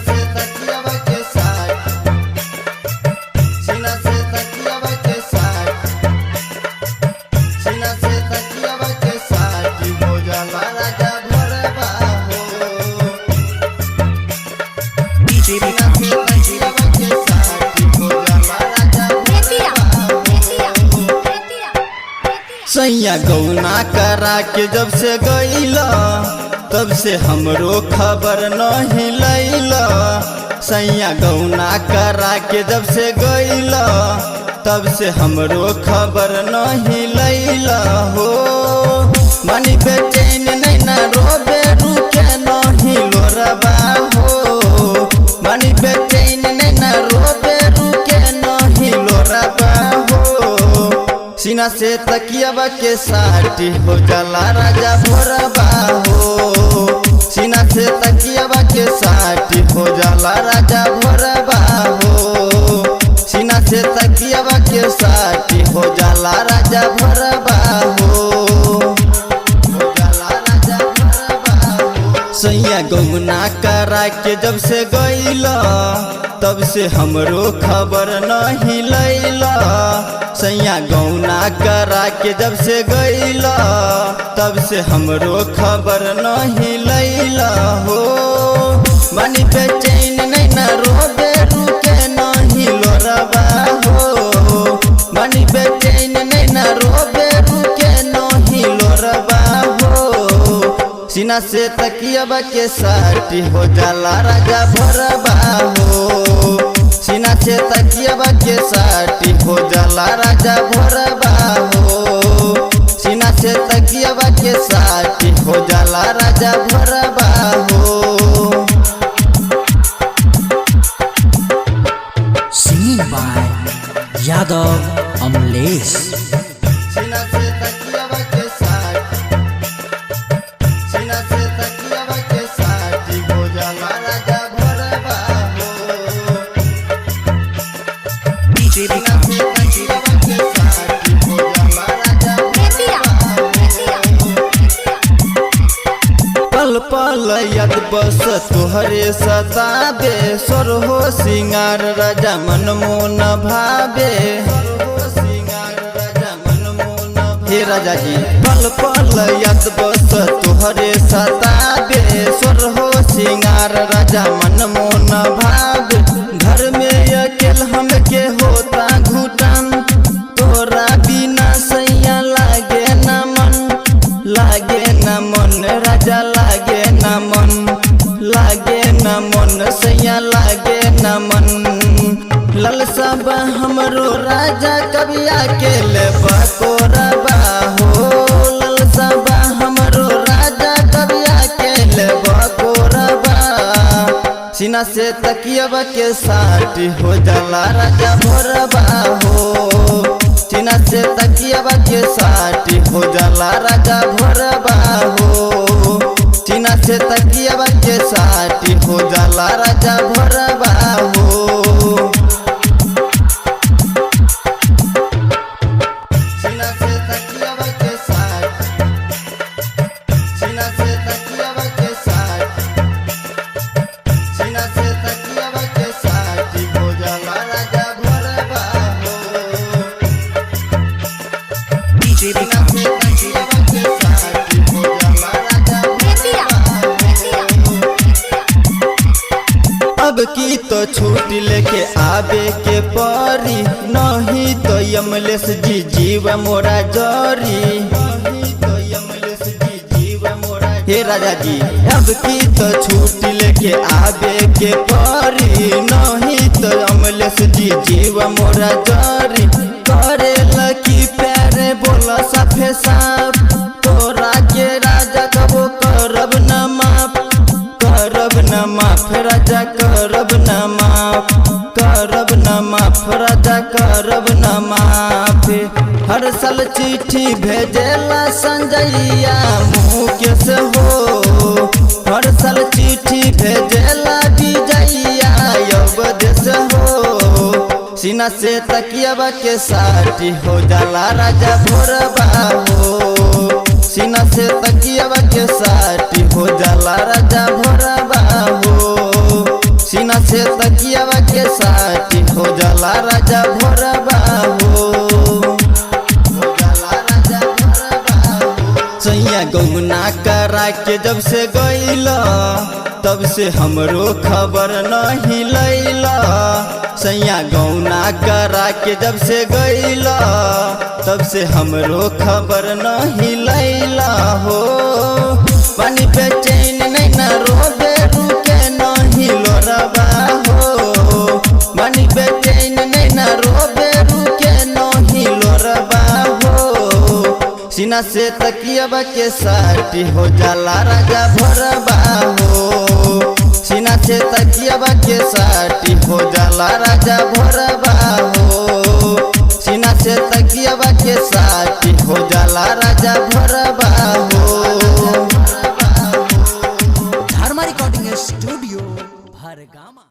से तकिया के साथ, सीना से तकिया के साथ, सीना से तकिया के साथ हो जाला राजा भरवा हो। सीना से तकिया के साथ हो जाला राजा भरवा हो। सैया गौना करा के जब से गईला तब से हमरो खबर नहीं लैला। सैया गौना करा के जब से गईला तब से हमरो खबर नहीं लैला हो। मनी बेचैन नहीं ना रोबे रुके नहीं लोरबा हो। मनी बेचैन नहीं ना रोबे रुके नहीं लोरबा हो। सीना से तकिया के साथ हो जाला राजा भोरबा हो। सीना से तकिया के साथ हो जाला राजा भोरबा हो। सीना से तकिया के साथ हो जाला राजा भोरबा हो। सैया गौना करा के जब से गईला तब से हमरो खबर नहीं लैला। सैया गौना करा के जब से गईला तब से हमरो खबर नहीं लैला हो। मनी बेचैन नहीं ना रोबे रुके नहीं लोरबा हो। मनी बेचैन नहीं ना रोबे रुके नहीं लोरबा हो। सीना से तकिया के साथ हो जाला राजा भरबा हो। सीना से तकिया के साथ हो जाला राजा भरबा हो। सीना से तकिया के साथ हो जाला राजा भरबा हो। Singing by Yadav Amlesh. सीना से तकिया के साथ, सीना से तकिया के साथ हो जाला राजा भरबा हो। DJ सीना से तकिया के साथ हो जाला राजा भरबा हो। पल पल याद बस तोहरे सताबे सोर हो सिंगार राजा मन मोन भावे। हे राजा जी पल पल याद बस तोहरे सताबे सोर हो सिंगार राजा मन मोन भावे। घर में अकेल हमके होता घुटन तोरा बिना सैया लागे न मन। लागे न मन राजा लागे न मन। लागे न मन सैया लागे न मन। ललसा बा हमरो राजा कभी अकेले बकोरबा हो। ललसा बा हमरो राजा कभी अकेले बकोरबा। सीना से तकिया के साथ हो जाला राजा भोरबा हो। सीना से तकिया के साथ हो जाला राजा भोरबा हो। सीना से तकिया के साथ हो जाला राजा भोरबा हो। सीना से तकिया के साथ, सीना से तकिया के साथ, सीना से तकिया के साथ हो जाला राजा भोरबा हो। DJ सीना से तकिया के साथ हो जाला राजा अब की तो छुट्टी लेके आवे के परी नहीं तो यमलेश जी जीव मोरा जरी। हे राजा जी अब की तो छुट्टी लेके आवे के परी नहीं तो यमलेश जी जीव मोरा जरी। करे लकी प्यारे बोला साफे साफ तोरा के राजा कबो करब न माफ। करब न माफ राजा करब न माफ। करब न माफ राजा करब न माफ। हर साल चिट्ठी भेजेला संजैया मुकेश हो। हर साल चिट्ठी भेजेला विजैया अवधेश हो। सीना से तकिया के साथ हो जाला राजा भोरबा हो। सीना से तकिया के साथ हो जाला राजा भोरबा हो। सैया गौना करा के जब से गईला तब से हमरो खबर नहीं लैला। सैया गौना करा के जब से गईला तब से हमरो खबर नहीं लैला हो। पानी पे चैन नहीं न रोबे रुके नहीं लोरबा हो। पानी पे चैन नहीं न रोबे रुके नहीं लोरबा हो। सीना से तकिया के साटी हो जाला राजा भरबा हो। सीना से तकिया के साटी हो जाला राजा भरबा हो। सीना से तकिया के साटी हो जाला राजा भरबा हो। धर्मा रिकॉर्डिंग स्टूडियो भरगामा।